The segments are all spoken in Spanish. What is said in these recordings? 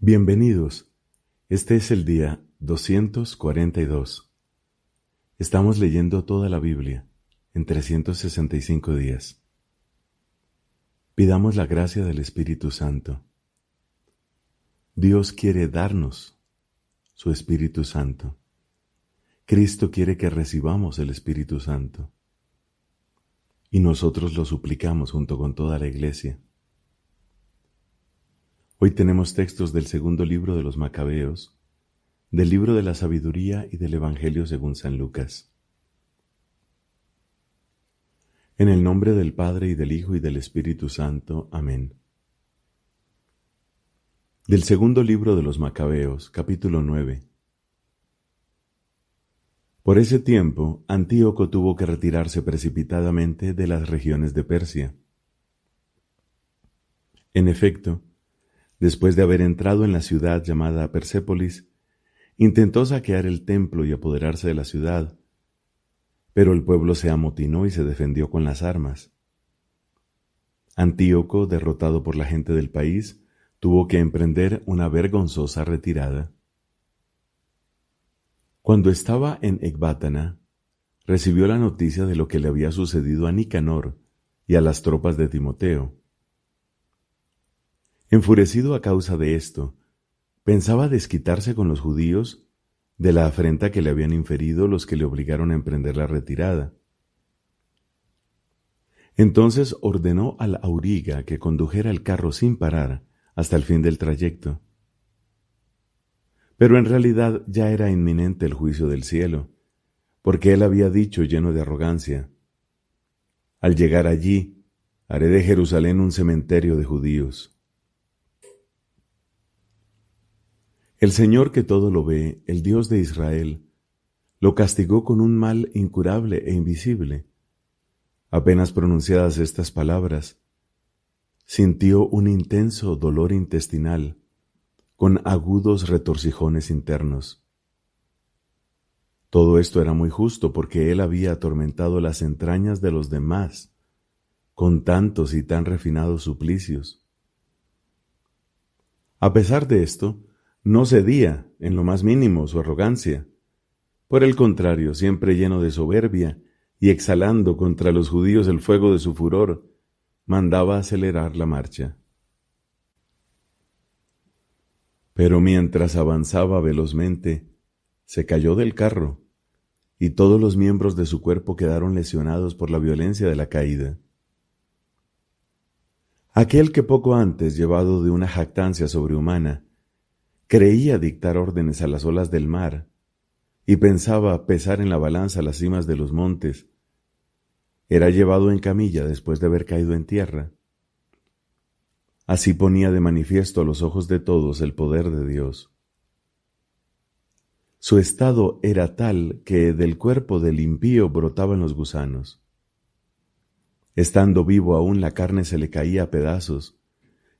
Bienvenidos. Este es el día 242. Estamos leyendo toda la Biblia en 365 días. Pidamos la gracia del Espíritu Santo. Dios quiere darnos su Espíritu Santo. Cristo quiere que recibamos el Espíritu Santo. Y nosotros lo suplicamos junto con toda la Iglesia. Hoy tenemos textos del segundo libro de los Macabeos, del libro de la Sabiduría y del Evangelio según San Lucas. En el nombre del Padre y del Hijo y del Espíritu Santo. Amén. Del segundo libro de los Macabeos, capítulo 9. Por ese tiempo, Antíoco tuvo que retirarse precipitadamente de las regiones de Persia. En efecto, después de haber entrado en la ciudad llamada Persépolis, intentó saquear el templo y apoderarse de la ciudad, pero el pueblo se amotinó y se defendió con las armas. Antíoco, derrotado por la gente del país, tuvo que emprender una vergonzosa retirada. Cuando estaba en Ecbátana, recibió la noticia de lo que le había sucedido a Nicanor y a las tropas de Timoteo. Enfurecido a causa de esto, pensaba desquitarse con los judíos de la afrenta que le habían inferido los que le obligaron a emprender la retirada. Entonces ordenó al auriga que condujera el carro sin parar hasta el fin del trayecto. Pero en realidad ya era inminente el juicio del cielo, porque él había dicho lleno de arrogancia: «Al llegar allí, haré de Jerusalén un cementerio de judíos». El Señor que todo lo ve, el Dios de Israel, lo castigó con un mal incurable e invisible. Apenas pronunciadas estas palabras, sintió un intenso dolor intestinal, con agudos retorcijones internos. Todo esto era muy justo porque él había atormentado las entrañas de los demás con tantos y tan refinados suplicios. A pesar de esto, no cedía en lo más mínimo su arrogancia. Por el contrario, siempre lleno de soberbia y exhalando contra los judíos el fuego de su furor, mandaba acelerar la marcha. Pero mientras avanzaba velozmente, se cayó del carro, y todos los miembros de su cuerpo quedaron lesionados por la violencia de la caída. Aquel que poco antes, llevado de una jactancia sobrehumana, creía dictar órdenes a las olas del mar y pensaba pesar en la balanza las cimas de los montes, era llevado en camilla después de haber caído en tierra. Así ponía de manifiesto a los ojos de todos el poder de Dios. Su estado era tal que del cuerpo del impío brotaban los gusanos. Estando vivo aún, la carne se le caía a pedazos,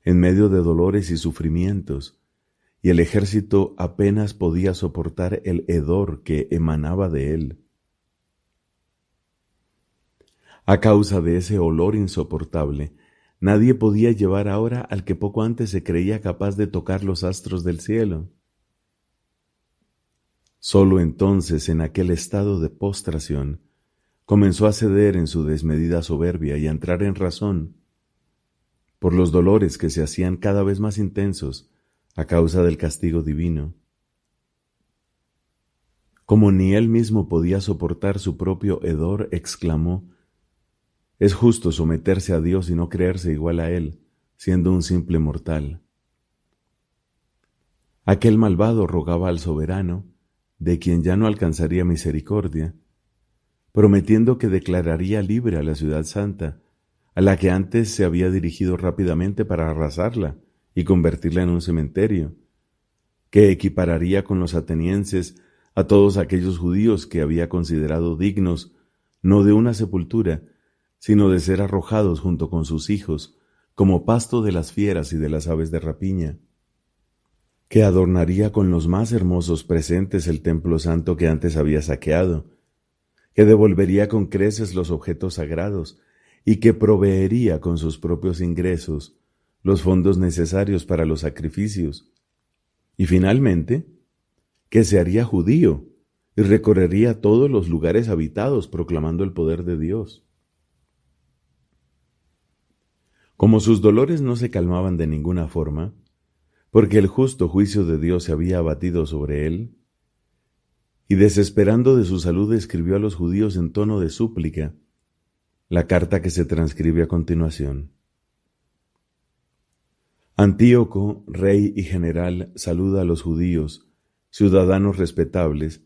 en medio de dolores y sufrimientos, y el ejército apenas podía soportar el hedor que emanaba de él. A causa de ese olor insoportable, nadie podía llevar ahora al que poco antes se creía capaz de tocar los astros del cielo. Solo entonces, en aquel estado de postración, comenzó a ceder en su desmedida soberbia y a entrar en razón, por los dolores que se hacían cada vez más intensos a causa del castigo divino. Como ni él mismo podía soportar su propio hedor, exclamó: «Es justo someterse a Dios y no creerse igual a él, siendo un simple mortal». Aquel malvado rogaba al soberano, de quien ya no alcanzaría misericordia, prometiendo que declararía libre a la ciudad santa, a la que antes se había dirigido rápidamente para arrasarla y convertirla en un cementerio, que equipararía con los atenienses a todos aquellos judíos que había considerado dignos no de una sepultura, sino de ser arrojados junto con sus hijos como pasto de las fieras y de las aves de rapiña, que adornaría con los más hermosos presentes el templo santo que antes había saqueado, que devolvería con creces los objetos sagrados y que proveería con sus propios ingresos los fondos necesarios para los sacrificios, Y finalmente, que se haría judío y recorrería todos los lugares habitados proclamando el poder de Dios. Como sus dolores no se calmaban de ninguna forma, porque el justo juicio de Dios se había abatido sobre él, y desesperando de su salud escribió a los judíos en tono de súplica la carta que se transcribe a continuación. Antíoco, rey y general, saluda a los judíos, ciudadanos respetables,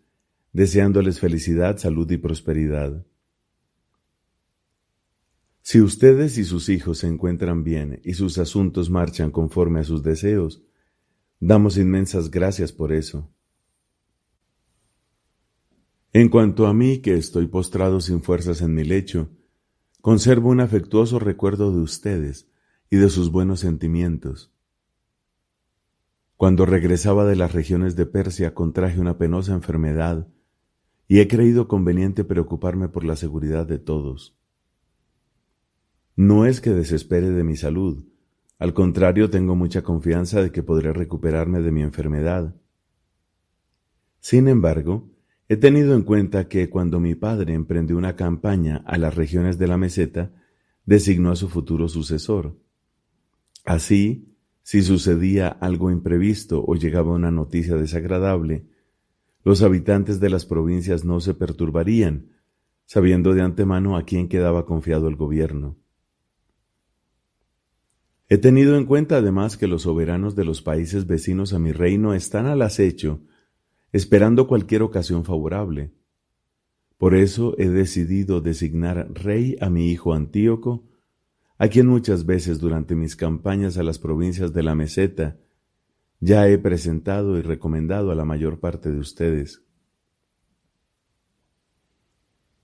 deseándoles felicidad, salud y prosperidad. Si ustedes y sus hijos se encuentran bien y sus asuntos marchan conforme a sus deseos, damos inmensas gracias por eso. En cuanto a mí, que estoy postrado sin fuerzas en mi lecho, conservo un afectuoso recuerdo de ustedes y de sus buenos sentimientos. Cuando regresaba de las regiones de Persia contraje una penosa enfermedad y he creído conveniente preocuparme por la seguridad de todos. No es que desespere de mi salud, al contrario tengo mucha confianza de que podré recuperarme de mi enfermedad. Sin embargo, he tenido en cuenta que cuando mi padre emprendió una campaña a las regiones de la meseta, designó a su futuro sucesor. Así, si sucedía algo imprevisto o llegaba una noticia desagradable, los habitantes de las provincias no se perturbarían, sabiendo de antemano a quién quedaba confiado el gobierno. He tenido en cuenta además que los soberanos de los países vecinos a mi reino están al acecho, esperando cualquier ocasión favorable. Por eso he decidido designar rey a mi hijo Antíoco, a quien muchas veces durante mis campañas a las provincias de la meseta ya he presentado y recomendado a la mayor parte de ustedes.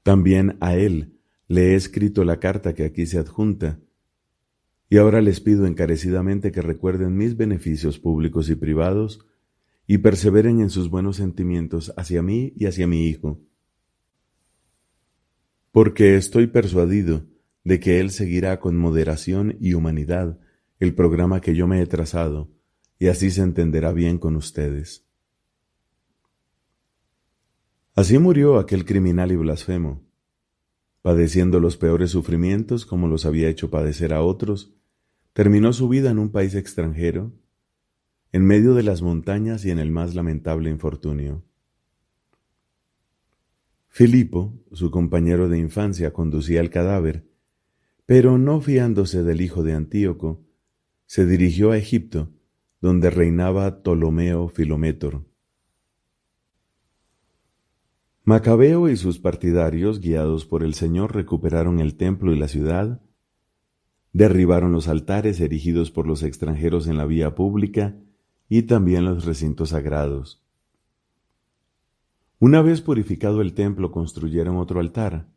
También a él le he escrito la carta que aquí se adjunta, y ahora les pido encarecidamente que recuerden mis beneficios públicos y privados y perseveren en sus buenos sentimientos hacia mí y hacia mi hijo, porque estoy persuadido de que él seguirá con moderación y humanidad el programa que yo me he trazado, y así se entenderá bien con ustedes. Así murió aquel criminal y blasfemo, padeciendo los peores sufrimientos como los había hecho padecer a otros. Terminó su vida en un país extranjero, en medio de las montañas y en el más lamentable infortunio. Filipo, su compañero de infancia, conducía el cadáver, pero no fiándose del hijo de Antíoco, se dirigió a Egipto, donde reinaba Ptolomeo Filométor. Macabeo y sus partidarios, guiados por el Señor, recuperaron el templo y la ciudad, derribaron los altares erigidos por los extranjeros en la vía pública y también los recintos sagrados. Una vez purificado el templo, construyeron otro altar.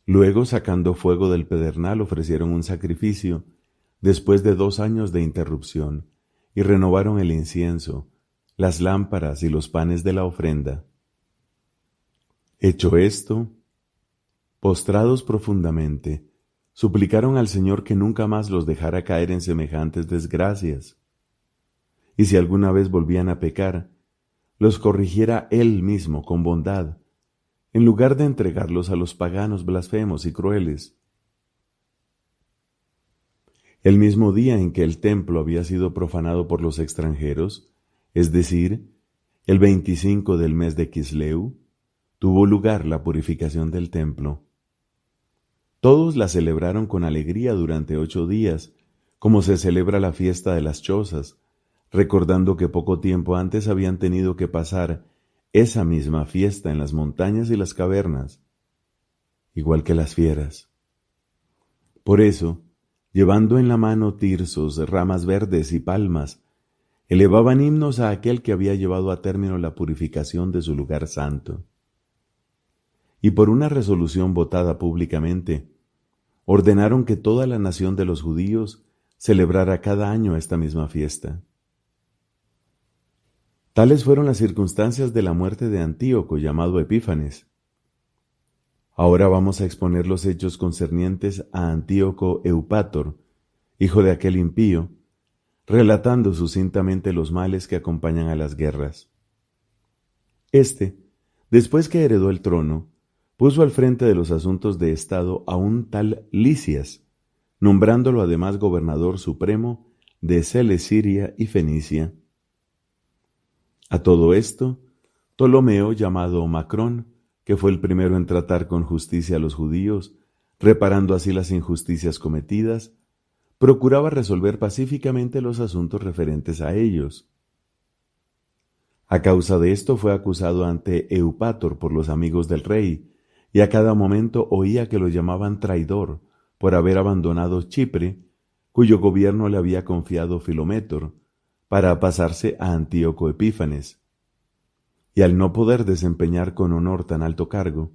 Luego, sacando fuego del pedernal, ofrecieron un sacrificio después de 2 años de interrupción y renovaron el incienso, las lámparas y los panes de la ofrenda. Hecho esto, postrados profundamente, suplicaron al Señor que nunca más los dejara caer en semejantes desgracias, y si alguna vez volvían a pecar, los corrigiera Él mismo con bondad, en lugar de entregarlos a los paganos blasfemos y crueles. El mismo día en que el templo había sido profanado por los extranjeros, es decir, el 25 del mes de Quisleu, tuvo lugar la purificación del templo. Todos la celebraron con alegría durante 8 días, como se celebra la fiesta de las chozas, recordando que poco tiempo antes habían tenido que pasar esa misma fiesta en las montañas y las cavernas, igual que las fieras. Por eso, llevando en la mano tirsos, ramas verdes y palmas, elevaban himnos a aquel que había llevado a término la purificación de su lugar santo. Y por una resolución votada públicamente, ordenaron que toda la nación de los judíos celebrara cada año esta misma fiesta. Tales fueron las circunstancias de la muerte de Antíoco, llamado Epífanes. Ahora vamos a exponer los hechos concernientes a Antíoco Eupátor, hijo de aquel impío, relatando sucintamente los males que acompañan a las guerras. Después que heredó el trono, puso al frente de los asuntos de Estado a un tal Lisias, nombrándolo además gobernador supremo de Celesiria y Fenicia. A todo esto, Ptolomeo, llamado Macrón, que fue el primero en tratar con justicia a los judíos, reparando así las injusticias cometidas, procuraba resolver pacíficamente los asuntos referentes a ellos. A causa de esto fue acusado ante Eupátor por los amigos del rey, y a cada momento oía que lo llamaban traidor por haber abandonado Chipre, cuyo gobierno le había confiado Filométor, para pasarse a Antíoco Epífanes. Y al no poder desempeñar con honor tan alto cargo,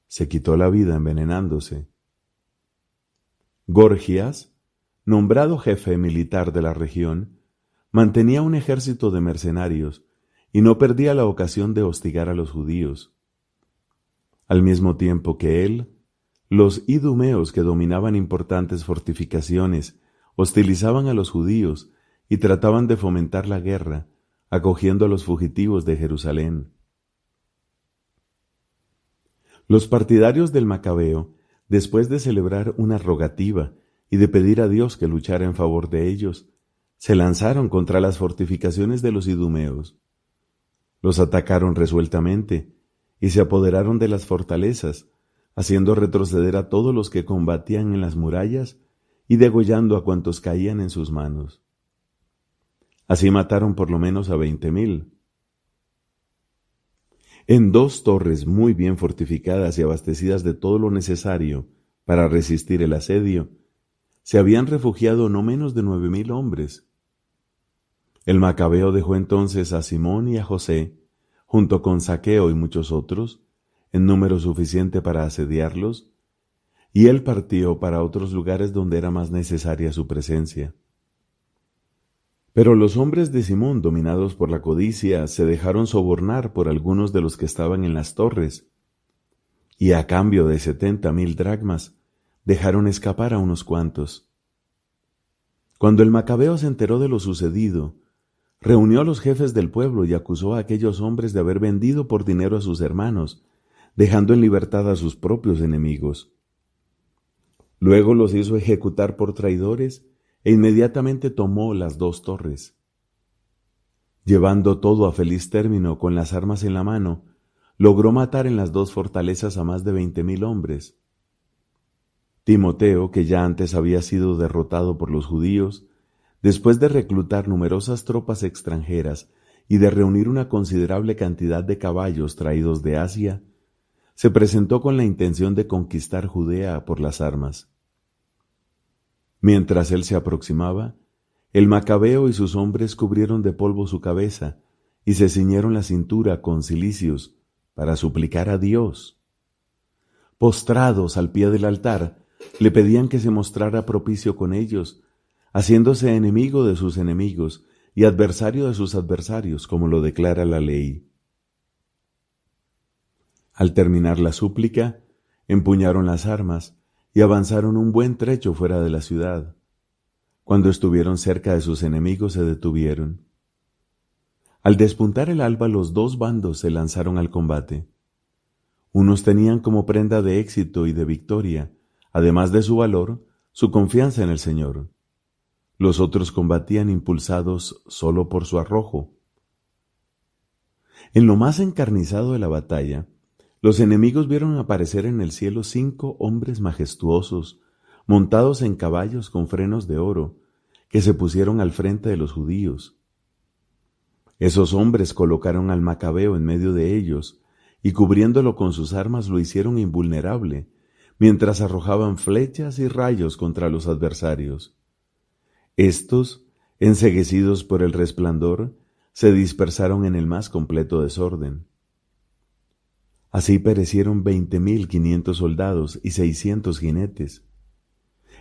se quitó la vida envenenándose. Gorgias, nombrado jefe militar de la región, mantenía un ejército de mercenarios y no perdía la ocasión de hostigar a los judíos. Al mismo tiempo que él, los idumeos que dominaban importantes fortificaciones hostilizaban a los judíos y trataban de fomentar la guerra, acogiendo a los fugitivos de Jerusalén. Los partidarios del Macabeo, después de celebrar una rogativa y de pedir a Dios que luchara en favor de ellos, se lanzaron contra las fortificaciones de los idumeos. Los atacaron resueltamente y se apoderaron de las fortalezas, haciendo retroceder a todos los que combatían en las murallas y degollando a cuantos caían en sus manos. Así mataron por lo menos a 20,000. En 2 torres muy bien fortificadas y abastecidas de todo lo necesario para resistir el asedio, se habían refugiado no menos de 9,000 hombres. El Macabeo dejó entonces a Simón y a José, junto con Zaqueo y muchos otros, en número suficiente para asediarlos, y él partió para otros lugares donde era más necesaria su presencia. Pero los hombres de Simón, dominados por la codicia, se dejaron sobornar por algunos de los que estaban en las torres, y a cambio de 70,000 dracmas, dejaron escapar a unos cuantos. Cuando el Macabeo se enteró de lo sucedido, reunió a los jefes del pueblo y acusó a aquellos hombres de haber vendido por dinero a sus hermanos, dejando en libertad a sus propios enemigos. Luego los hizo ejecutar por traidores e inmediatamente tomó las 2 torres. Llevando todo a feliz término con las armas en la mano, logró matar en las 2 fortalezas a más de 20,000 hombres. Timoteo, que ya antes había sido derrotado por los judíos, después de reclutar numerosas tropas extranjeras y de reunir una considerable cantidad de caballos traídos de Asia, se presentó con la intención de conquistar Judea por las armas. Mientras él se aproximaba, el Macabeo y sus hombres cubrieron de polvo su cabeza y se ciñeron la cintura con cilicios para suplicar a Dios. Postrados al pie del altar, le pedían que se mostrara propicio con ellos, haciéndose enemigo de sus enemigos y adversario de sus adversarios, como lo declara la ley. Al terminar la súplica, empuñaron las armas y avanzaron un buen trecho fuera de la ciudad. Cuando estuvieron cerca de sus enemigos se detuvieron. Al despuntar el alba, los 2 bandos se lanzaron al combate. Unos tenían como prenda de éxito y de victoria, además de su valor, su confianza en el Señor. Los otros combatían impulsados solo por su arrojo. En lo más encarnizado de la batalla, los enemigos vieron aparecer en el cielo 5 hombres majestuosos, montados en caballos con frenos de oro, que se pusieron al frente de los judíos. Esos hombres colocaron al Macabeo en medio de ellos, y cubriéndolo con sus armas lo hicieron invulnerable, mientras arrojaban flechas y rayos contra los adversarios. Estos, enceguecidos por el resplandor, se dispersaron en el más completo desorden. Así perecieron 20,500 soldados y 600 jinetes.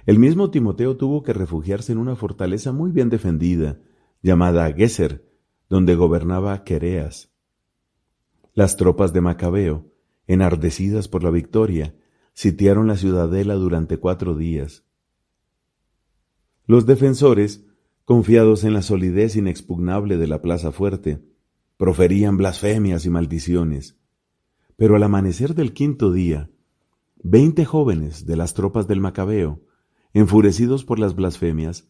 El mismo Timoteo tuvo que refugiarse en una fortaleza muy bien defendida, llamada Geser, donde gobernaba Quereas. Las tropas de Macabeo, enardecidas por la victoria, sitiaron la ciudadela durante 4 días. Los defensores Confiados en la solidez inexpugnable de la plaza fuerte, proferían blasfemias y maldiciones. Pero al amanecer del quinto día, 20 jóvenes de las tropas del Macabeo, enfurecidos por las blasfemias,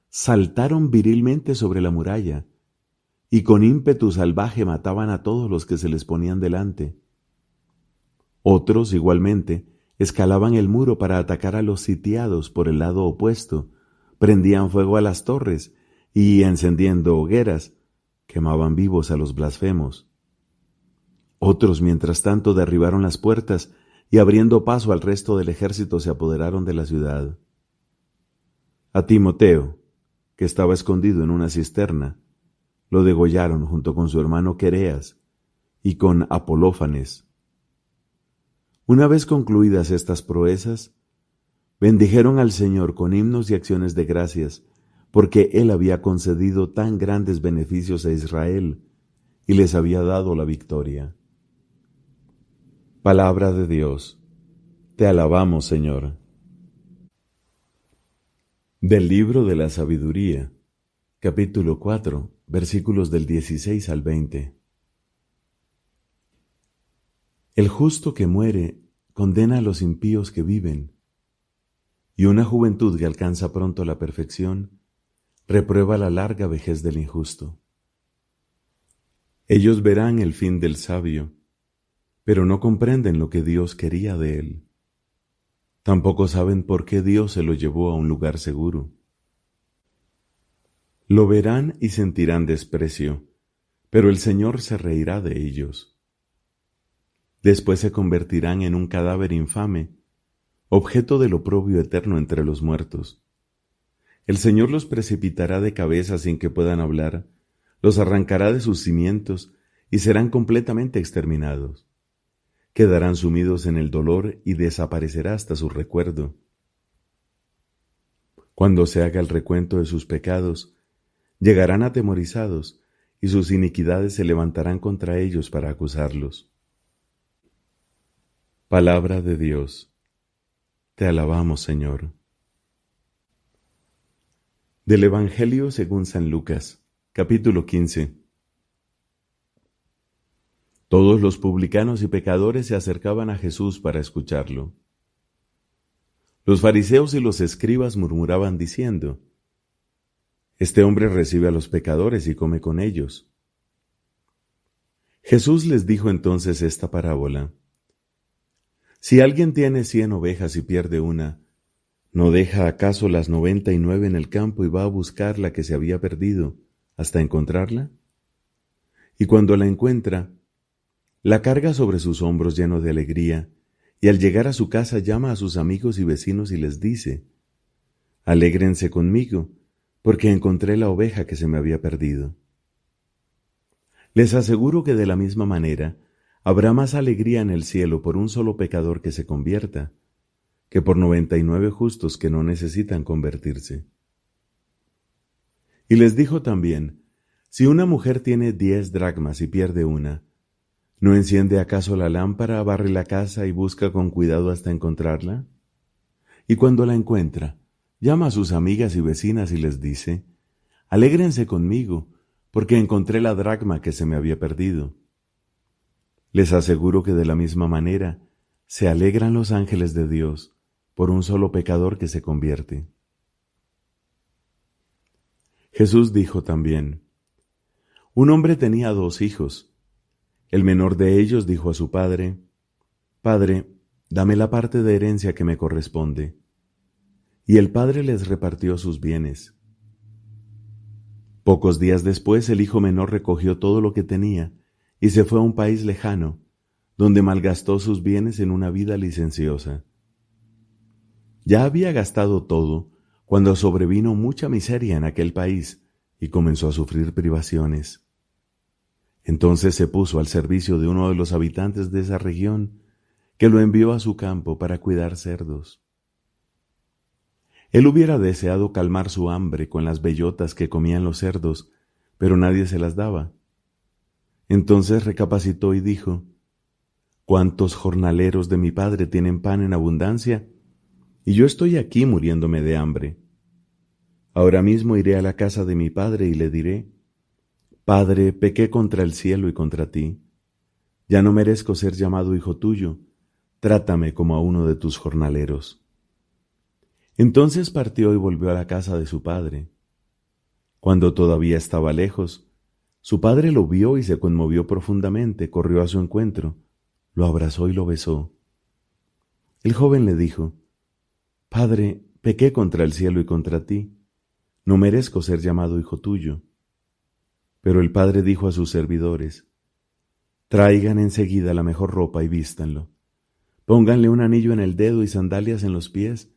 saltaron virilmente sobre la muralla y con ímpetu salvaje mataban a todos los que se les ponían delante. Otros, igualmente, escalaban el muro para atacar a los sitiados por el lado opuesto, prendían fuego a las torres y, encendiendo hogueras, quemaban vivos a los blasfemos. Otros, mientras tanto, derribaron las puertas y, abriendo paso al resto del ejército, se apoderaron de la ciudad. A Timoteo, que estaba escondido en una cisterna, lo degollaron junto con su hermano Quereas y con Apolófanes. Una vez concluidas estas proezas, bendijeron al Señor con himnos y acciones de gracias, porque Él había concedido tan grandes beneficios a Israel y les había dado la victoria. Palabra de Dios. Te alabamos, Señor. Del libro de la sabiduría, capítulo 4, versículos del 16 al 20. El justo que muere condena a los impíos que viven, y una juventud que alcanza pronto la perfección reprueba la larga vejez del injusto. Ellos verán el fin del sabio, pero no comprenden lo que Dios quería de él. Tampoco saben por qué Dios se lo llevó a un lugar seguro. Lo verán y sentirán desprecio, pero el Señor se reirá de ellos. Después se convertirán en un cadáver infame, objeto del oprobio eterno entre los muertos. El Señor los precipitará de cabeza sin que puedan hablar, los arrancará de sus cimientos y serán completamente exterminados. Quedarán sumidos en el dolor y desaparecerá hasta su recuerdo. Cuando se haga el recuento de sus pecados, llegarán atemorizados y sus iniquidades se levantarán contra ellos para acusarlos. Palabra de Dios. Te alabamos, Señor. Del Evangelio según San Lucas, capítulo 15. Todos los publicanos y pecadores se acercaban a Jesús para escucharlo. Los fariseos y los escribas murmuraban diciendo: Este hombre recibe a los pecadores y come con ellos. Jesús les dijo entonces esta parábola: Si alguien tiene 100 ovejas y pierde una, ¿no deja acaso las 99 en el campo y va a buscar la que se había perdido hasta encontrarla? Y cuando la encuentra, la carga sobre sus hombros lleno de alegría, y al llegar a su casa llama a sus amigos y vecinos y les dice: Alégrense conmigo, porque encontré la oveja que se me había perdido. Les aseguro que de la misma manera habrá más alegría en el cielo por un solo pecador que se convierta, que por 99 justos que no necesitan convertirse. Y les dijo también: Si una mujer tiene 10 dracmas y pierde una, ¿no enciende acaso la lámpara, barre la casa y busca con cuidado hasta encontrarla? Y cuando la encuentra, llama a sus amigas y vecinas y les dice: Alégrense conmigo, porque encontré la dracma que se me había perdido. Les aseguro que de la misma manera se alegran los ángeles de Dios por un solo pecador que se convierte. Jesús dijo también: Un hombre tenía 2 hijos. El menor de ellos dijo a su padre: Padre, dame la parte de herencia que me corresponde. Y el padre les repartió sus bienes. Pocos días después el hijo menor recogió todo lo que tenía y se fue a un país lejano, donde malgastó sus bienes en una vida licenciosa. Ya había gastado todo cuando sobrevino mucha miseria en aquel país y comenzó a sufrir privaciones. Entonces se puso al servicio de uno de los habitantes de esa región, que lo envió a su campo para cuidar cerdos. Él hubiera deseado calmar su hambre con las bellotas que comían los cerdos, pero nadie se las daba. Entonces recapacitó y dijo: ¿Cuántos jornaleros de mi padre tienen pan en abundancia? Y yo estoy aquí muriéndome de hambre. Ahora mismo iré a la casa de mi padre y le diré: Padre, pequé contra el cielo y contra ti. Ya no merezco ser llamado hijo tuyo. Trátame como a uno de tus jornaleros. Entonces partió y volvió a la casa de su padre. Cuando todavía estaba lejos, su padre lo vio y se conmovió profundamente, corrió a su encuentro, lo abrazó y lo besó. El joven le dijo: Padre, pequé contra el cielo y contra ti. No merezco ser llamado hijo tuyo. Pero el padre dijo a sus servidores: Traigan enseguida la mejor ropa y vístanlo. Pónganle un anillo en el dedo y sandalias en los pies.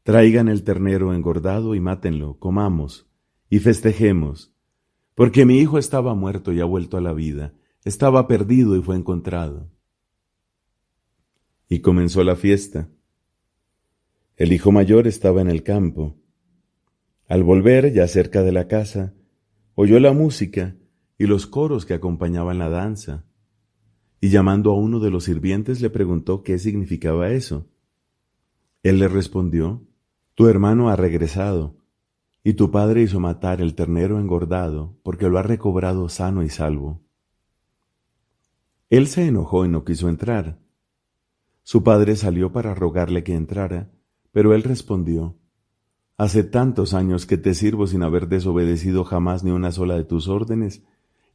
Traigan el ternero engordado y mátenlo, comamos y festejemos, porque mi hijo estaba muerto y ha vuelto a la vida, estaba perdido y fue encontrado. Y comenzó la fiesta. El hijo mayor estaba en el campo. Al volver, ya cerca de la casa, oyó la música y los coros que acompañaban la danza, y llamando a uno de los sirvientes le preguntó qué significaba eso. Él le respondió: Tu hermano ha regresado, y tu padre hizo matar el ternero engordado, porque lo ha recobrado sano y salvo. Él se enojó y no quiso entrar. Su padre salió para rogarle que entrara, pero él respondió: Hace tantos años que te sirvo sin haber desobedecido jamás ni una sola de tus órdenes,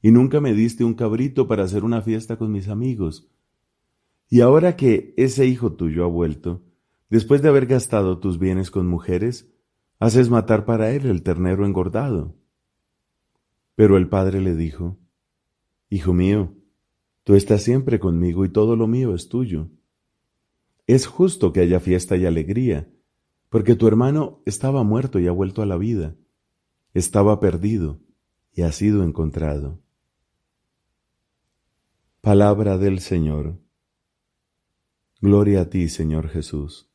y nunca me diste un cabrito para hacer una fiesta con mis amigos. Y ahora que ese hijo tuyo ha vuelto, después de haber gastado tus bienes con mujeres, haces matar para él el ternero engordado. Pero el padre le dijo: Hijo mío, tú estás siempre conmigo y todo lo mío es tuyo. Es justo que haya fiesta y alegría, porque tu hermano estaba muerto y ha vuelto a la vida, estaba perdido y ha sido encontrado. Palabra del Señor. Gloria a ti, Señor Jesús.